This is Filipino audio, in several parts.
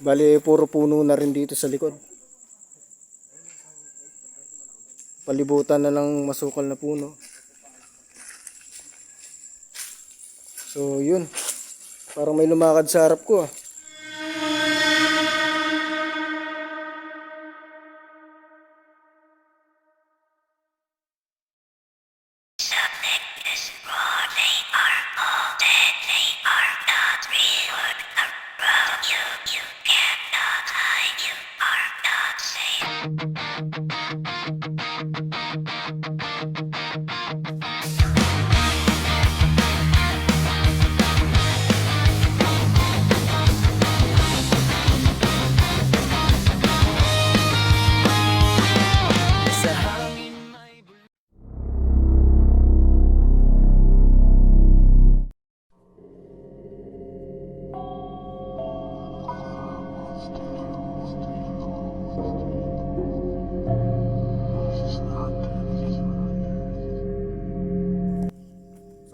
Bali, puro puno na rin dito sa likod. Palibutan na lang masukal na puno. So, yun. Parang may lumakad sa harap ko ah.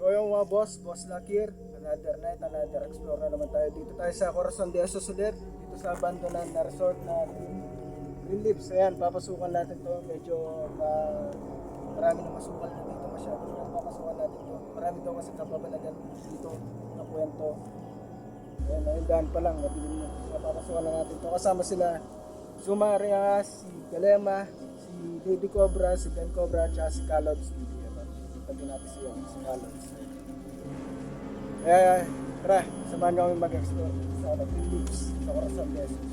So yung mga boss Luck here. Another night, another explore na naman tayo. Dito tayo sa Corazon de Asos ulit. Dito sa abandonan na resort na Green Leaves. Ayan, papasukan natin to. Medyo marami na masukal na dito masyado. Papasukan natin to. Marami daw kasi kapabalagan dito na kwento. Ayan, nahindahan pa lang. Madilim na. Papasukan na natin to. Kasama sila Sumaria, si Galema, si Lady Cobra, si Dan Cobra, at si Calods. Tabi natin si Calods. Kaya tara, samahan nyo kami mag-explore sa Green Leaves sa Corazon de Asos.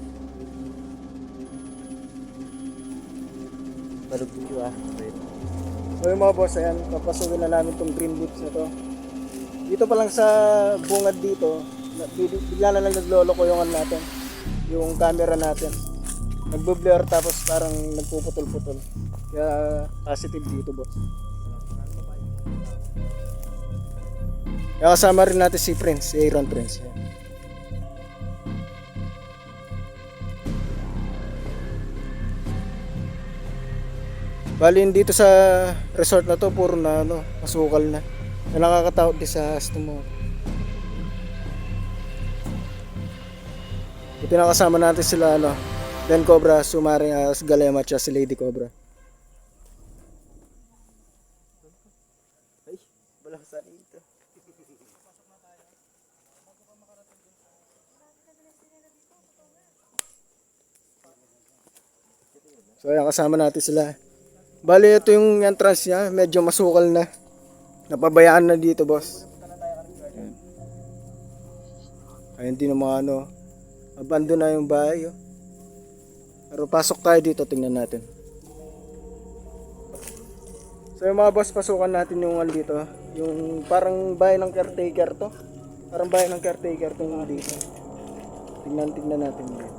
Balugtong yun ah. So yung mga boss, ayan, papasukin na namin tong Green Leaves na to. Dito pa lang sa bungad dito, bigla na lang naglolo ko yung natin, yung camera natin. Nagbo-blur tapos parang nagpuputol-putol. Kaya positive dito boss. Kaya kasama rin natin si Prince, si Aaron Prince. Bali dito sa resort na to puro na masukal na. Na nakakatakot din sa asthma mo. Ito na kasama natin sila Dan Cobra, Sumaring Galema at si Lady Cobra. Ay, walang saan ito. So ayan, kasama natin sila. Bali ito yung entrance niya, medyo masukal na. Napabayaan na dito boss. Ayun din ang mga abandon na yung bahay. Pero pasok tayo dito, tingnan natin. So yung mga boss, pasukan natin yung dito. Yung parang bahay ng caretaker to. Parang bahay ng caretaker tong dito. Tingnan natin yun.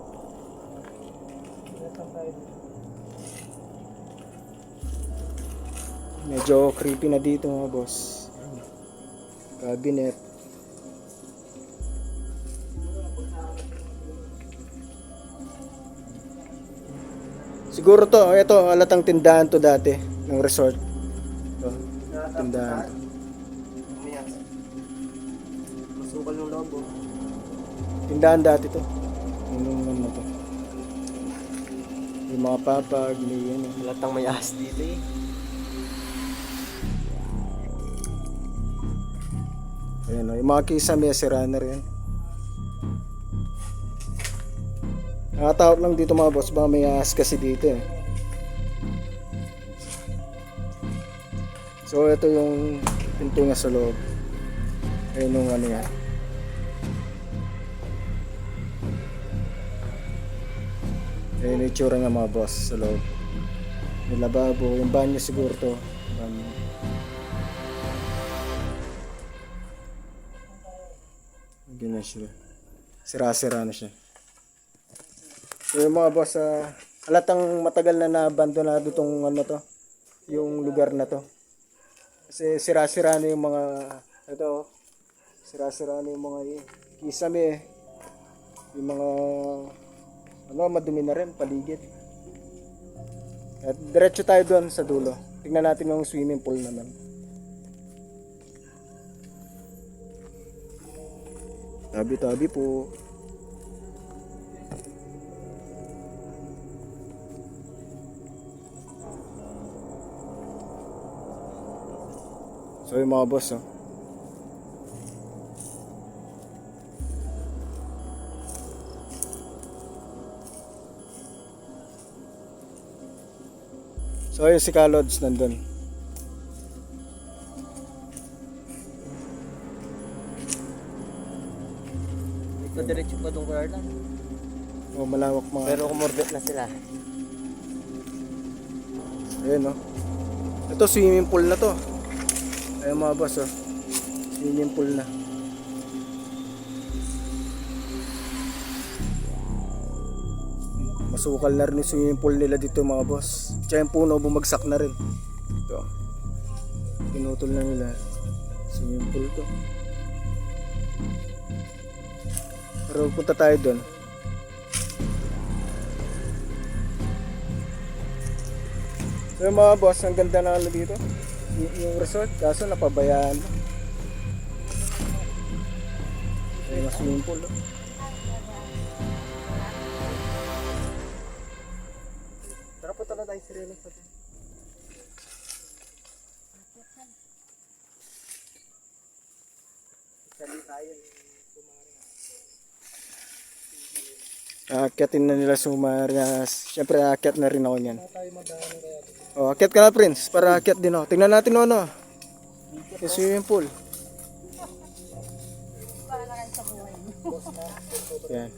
Medyo creepy na dito mga boss. Cabinet. Siguro to, ito halatang tindahan to dati ng resort. Ito, tindahan. Masukal ng loob oh. Tindahan dati to. Yung to. Yung mga papag, may Halatang may ahas dito eh. Ayan, yung mga kisame, sira na rin. Nakatakot lang dito mga boss, baka may ahas kasi dito eh. So ito yung pinto nga sa loob. Ayun yung yan. Ayun yung itsura nga mga boss sa loob. Yung lababo, yung banyo siguro to. Ganyan siya. Sira-sira na siya. So yung mga boss, halatang matagal na na-abandonado tong to, yung lugar na to. Kasi sira-sira na yung mga, sira-sira na yung mga kisame, yung mga, madumi na rin, paligid. At diretso tayo doon sa dulo. Tingnan natin yung swimming pool naman. Tabi-tabi po. So yung mga boss, oh. So yung si Kalods nandun. Dito diretso pa itong kulardan. Oh, malawak mga. Pero kumorbet na sila. Ayun, oh. Ito swimming pool na to. Ayun mga boss, oh. Swimming pool na. Masukal na rin yung swimming pool nila dito mga boss. Tsaka yung puno bumagsak na rin. Ito. Pinutol na nila. Swimming pool to. Pero punta tayo doon. So yung mga boss, ang ganda na ano dito. Yung resort, kaso napabayaan. Ayun ang swimming pool. Oh. Tara po tala tayo sirena sa ito. Sali tayo. Aakyatin na nila Sumarias. Siyempre aakyat na rin ako niyan. Oh, akyat ka na Prince, para akyat din ako. Tingnan natin ano. Yung swimming pool. Yan.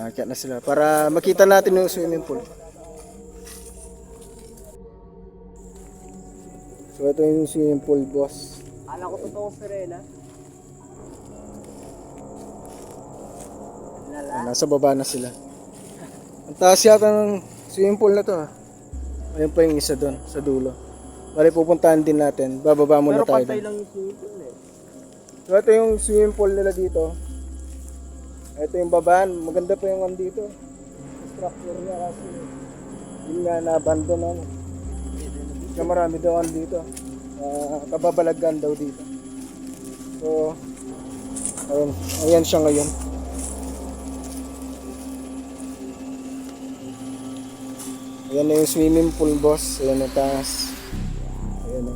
Aakyat na sila para makita natin yung swimming pool. So ito yung swimming pool, boss. Alam ko totoo sirena. Nasa baba na sila. Ang taas yata ng swimming pool na to. Ayun pa yung isa doon, sa dulo. Bali pupuntahan din natin. Bababa muna Pero tayo pantay doon. lang yung swimming pool eh. So ito yung swimming pool nila dito. Ito yung babaan. Maganda pa yung dito. Structure niya kasi yun nga na-abandon na. Kaya marami daw dito. Kababalagan daw dito. So ayan siya ngayon. Ayan na yung swimming pool, boss. Ayan na taas. Ayan na.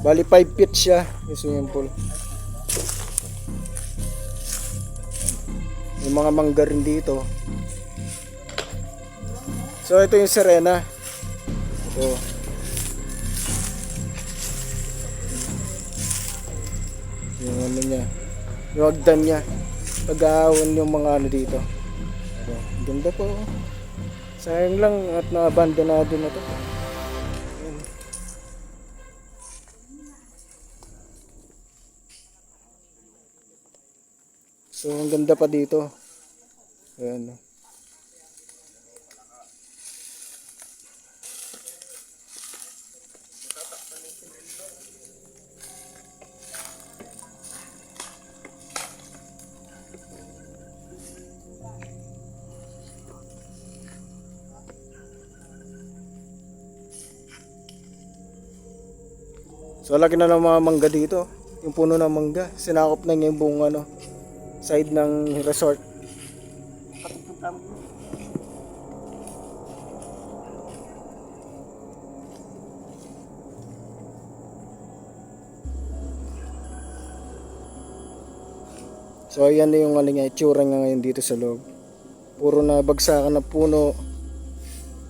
Bali 5 feet siya yung swimming pool. Yung mga mangga rin dito. So ito yung Serena. Ito. Yung ano niya. Yung hagdan niya. Pag-aawon yung mga ano dito. Ganda po. Sayang lang at na-abandonado na to. Ayan. So ang ganda pa dito. Ayan. So laki na ng mga mangga dito. Yung puno ng mangga. Sinakop na niya yung buong ano, side ng resort. So ayan na yung ano niya, itsura niya ngayon dito sa loob. Puro na bagsakan na puno.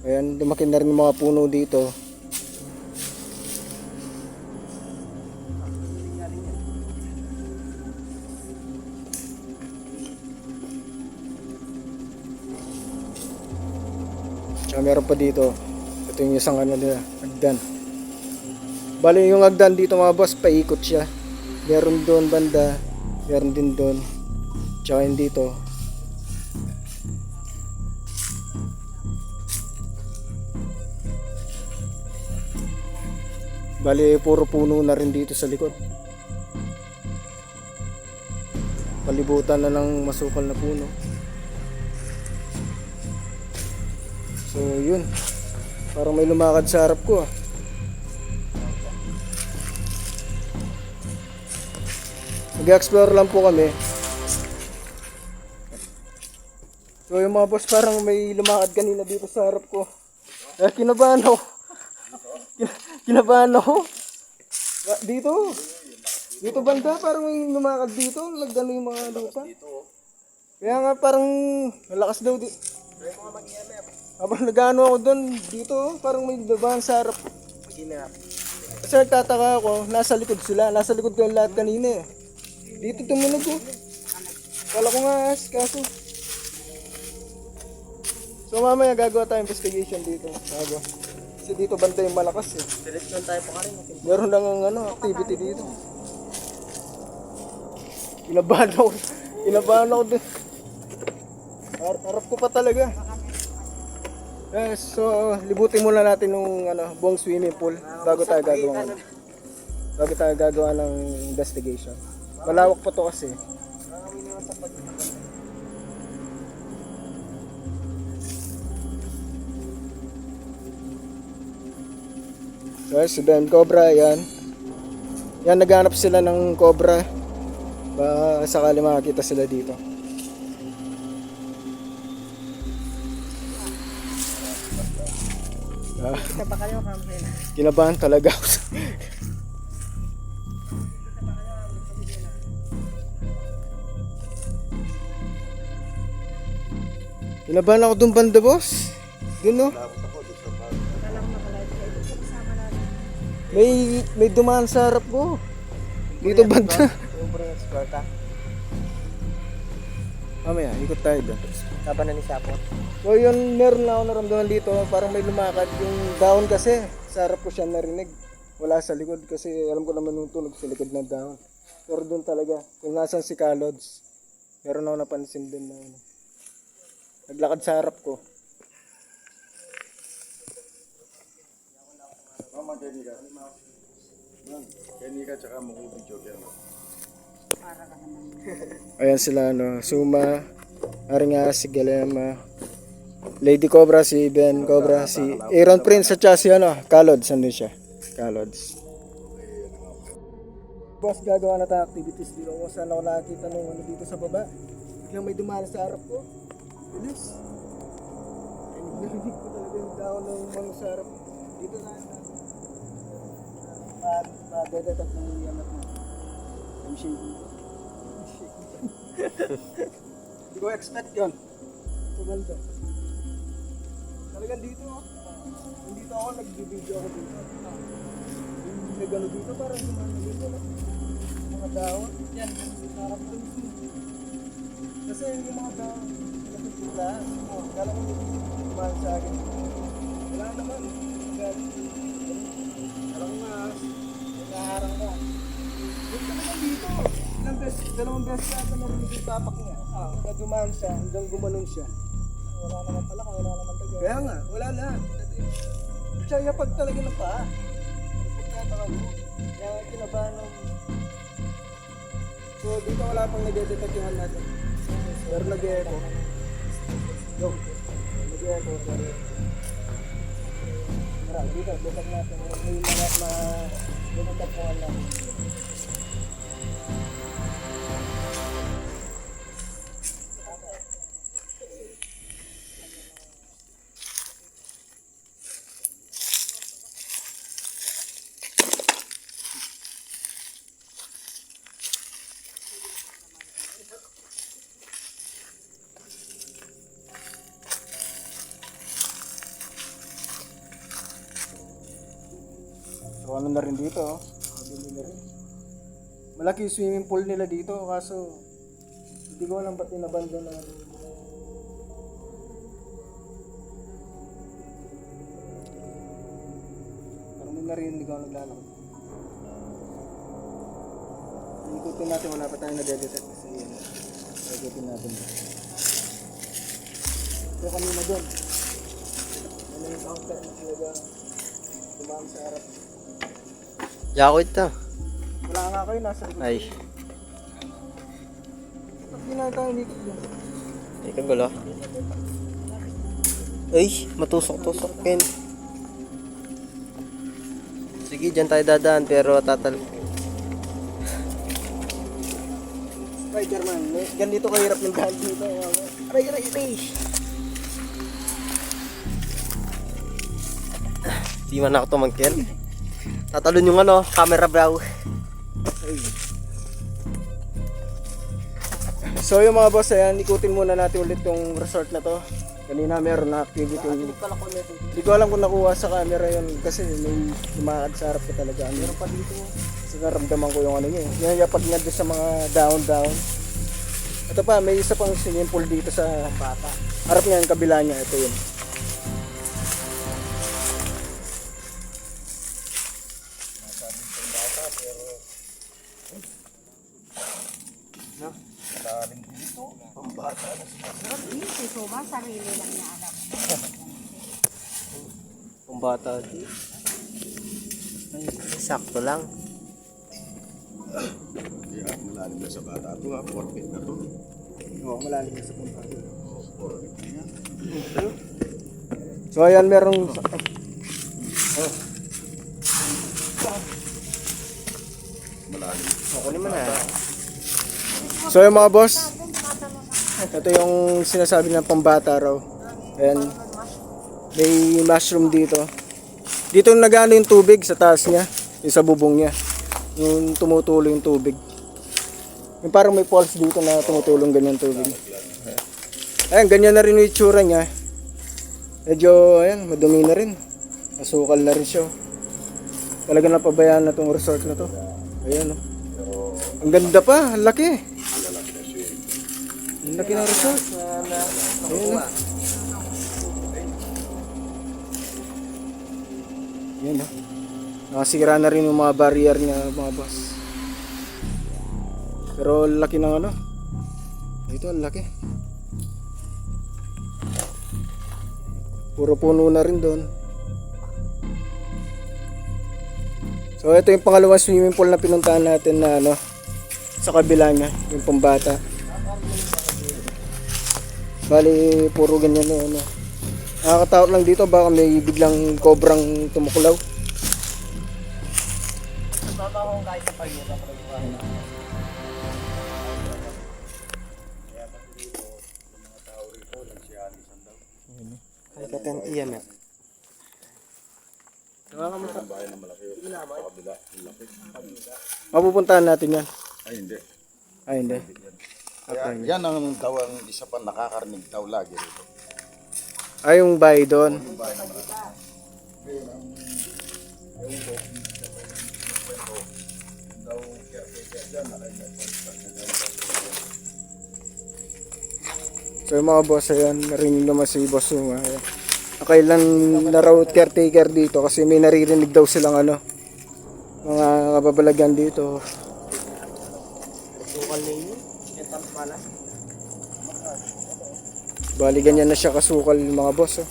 Ayan, lumaki na rin yung mga puno dito. Tsaka meron pa dito. Ito yung isang ano nila, hagdan. Bali yung hagdan dito mga boss, paikot siya. Meron doon banda, meron din doon. Tsaka yun dito. Bali puro puno na rin dito sa likod. Palibutan na ng masukal na puno. So yun, parang may lumakad sa harap ko. Nag-explore lang po kami. So yung mga boss, parang may lumakad kanina dito sa harap ko. Kinabahan ako. Kinabahan ako. Dito. Dito banda, parang may lumakad dito. Nagdano yung mga lupa. Kaya nga parang malakas daw dito. Habang nag-ano ako doon, dito parang may labahan sa harap. Kasi nagtataka ako, nasa likod sila. Nasa likod ko yung lahat kanina eh. Dito tumunog ko. Kala ko nga kaso. So mamaya gagawa tayo investigation dito. Bago. Kasi dito banda yung malakas eh. Direksyon tayo pa rin. Meron lang ang activity dito. Kinabahan ako. Kinabahan ako din. Harap ko pa talaga. Yes, so libutin muna natin nung buong swimming pool bago tayo gagawa ng investigation. Malawak pa to kasi. So, si Ben Cobra, yan. Yan, naghanap sila ng cobra. Ba sakali makakita sila dito. Kita ba kayo kami? Kinabahan talaga ako. Kinabahan ako dun banda, boss. Dun, no? May dumaan sa harap ko. Dito banda. Sobrang escorta. Mamaya, ikot tayo doon. Saba na ni Sapo. So yun, meron na ako naramdaman dito. Parang may lumakad yung dahon kasi. Sa harap ko siya narinig. Wala sa likod kasi alam ko naman yung tunog sa likod ng dahon. Pero doon talaga. Kung nasan si Kalods. Meron ako napansin din na naglakad sa harap ko. Mama, Kenika tsaka Mukubidyo. Ayan sila, Suma, Aringa, si Galema, Lady Cobra, si Ben Cobra, si Aaron Prince, at si Kalods, andun siya. Kalods. Boss, gagawa na tayo activities dito. Kung saan ako nakakita nung dito sa baba. Biglang may dumaan sa harap ko. Bilis. Narinig ko talaga yung dahon ng mga sa harap. Dito na ma-dedet at nangyayamot na. I'm shaking. Hindi ko expect yun. Tumanda. Talagang dito ako. Dito ako, nag-video ako dito. Yung nagano dito, parang yung dito na. Mga dahon. Yan, sarap dun. Kasi yung mga dahon, nakikita. Kala ko kumahan sa akin. Wala naman. Parang naharang ka. Yung talagang dito. Dalawang beses yata narinig yung tapak niya. Kaya dumaan siya, hanggang gumanon siya. Wala naman pala, wala naman taga. Kaya nga, wala lahat. Siya yapag talaga ng paa. Pagkataon mo. Kaya kinabahan ng... So dito wala pang nag-detektihan natin. Pero nag-echo. Go. Nag-echo. Tara, dito, detect natin. May mga detektihan natin. So ano na rin dito, Mabili na rin. Malaki yung swimming pool nila dito, kaso hindi ko alam ba't inabandon na. Parang may narinig ako naglalakad. Ikutin natin, wala pa tayong nadedetect kasi yun. Ikutin natin. So kanina doon, ano yung counter na talaga dumami sa harap. Yako ito. Wala nga kayo, nasa likod. Ay. Ba't di na tayo dito? Ikaw gulo. Ay, matusok-tusok kin. Sige, dyan tayo dadaan pero Spider-Man, ganito kahirap ng daan dito. Aray, aray, aray! Di man ako tumangkin. Tatalon yung ano, camera bro. So yung mga boss, ayan, ikutin muna natin ulit yung resort na to. Kanina meron na activity. Hindi ko alam kung nakuha sa camera yun kasi may lumakad sa harap ko talaga. Meron pa dito. Kasi naramdaman ko yung ano niya. Yan yung pag nandun sa mga down. Ito pa, may isa pang swimming pool dito sa bata. Harap niya, yung kabila niya. Ito yun. Hindi si Suma, sarili lang niya alam. Kung bata di. Ay, sakto lang. Kaya malalim na sa bata ito ha, 4 feet na to. Oo, malalim na sa punta. So ayan, merong... Malalim. Ako naman ah. So yung mga boss, ito yung sinasabi ng pambata raw. Ayan, may mushroom dito. Dito nagano yung tubig sa taas niya, yung sa bubong niya. Yung tumutulo yung tubig. Yung parang may falls dito na tumutulong ganyan tubig. Ayan, ganyan na rin yung itsura niya. Medyo, ayan, madumi na rin. Masukal na rin siya. Talaga napabayaan na tong resort na to. Ayan, oh. Ang ganda pa, ang laki. Ang laki ng resort. Ayan, oh. Ayan, oh. Nakasira na rin yung mga barrier niya, mga boss. Pero laki ng ano. Ito, ang laki. Puro puno na rin doon. So ito yung pangalawang swimming pool na pinuntahan natin na ano, sa kabila niya, yung pambata. Bali, puro ganyan na ano. Nakakatakot lang dito, baka may biglang kobrang tumuklaw. Ay, katan iyan na. Mapupuntahan natin yan. Ay hindi. Ay, hindi. Kaya, yan ang daw ang isa pa nakakarinig daw lagi rito. Ay, yung bahay doon. So yung mga boss, ayan, narinig naman si boss yung kailan na raw caretaker dito kasi may naririnig daw silang ano, mga kababalagan dito. Sukal na yun. Etan pala. Bali ganyan na siya kasukal mga boss. Oh.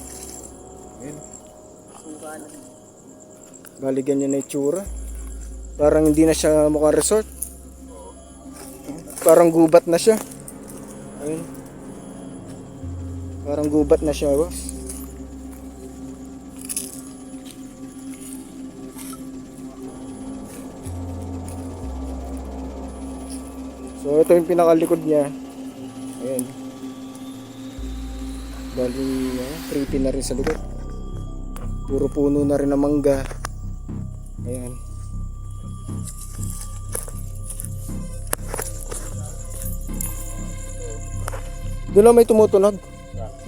Bali ganyan na itsura. Parang hindi na siya mukhang resort. Parang gubat na siya. Ayun. Parang gubat na siya, boss. So ito yung pinakalikod niya. Ayan. Bali, creepy na rin sa likod. Puro puno na rin ng mangga. Ayan. Doon lang may tumutunog.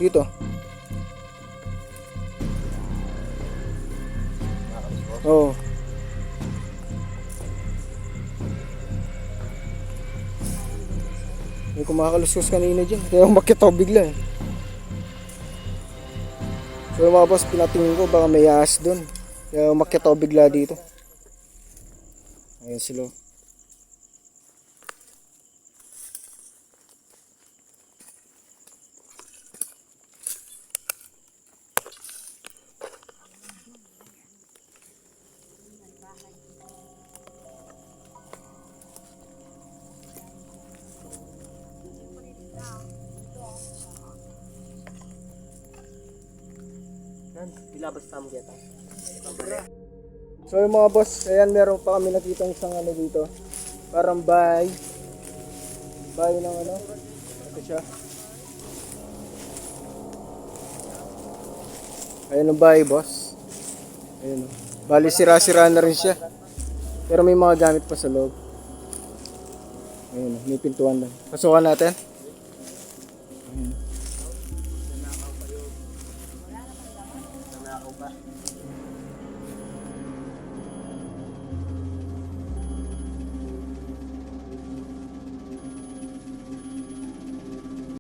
Dito. Oo. May kumakaluskus kanina dyan. Kaya umakyat ako bigla eh. So mga boss, pinatingin ko baka may ahas doon. Kaya umakyat ako bigla dito. Ayun sila. Ilabas tamo kita. So yung mga boss, ayan meron pa kami nakita isang ano dito. Parang bahay. Bahay ng ano. Ito siya. Ayan ang bahay, boss. Ayun, oh. Bali, sira-sira na rin siya. Pero may mga gamit pa sa loob. Ayun, oh, may pintuan lang. Pasukan natin.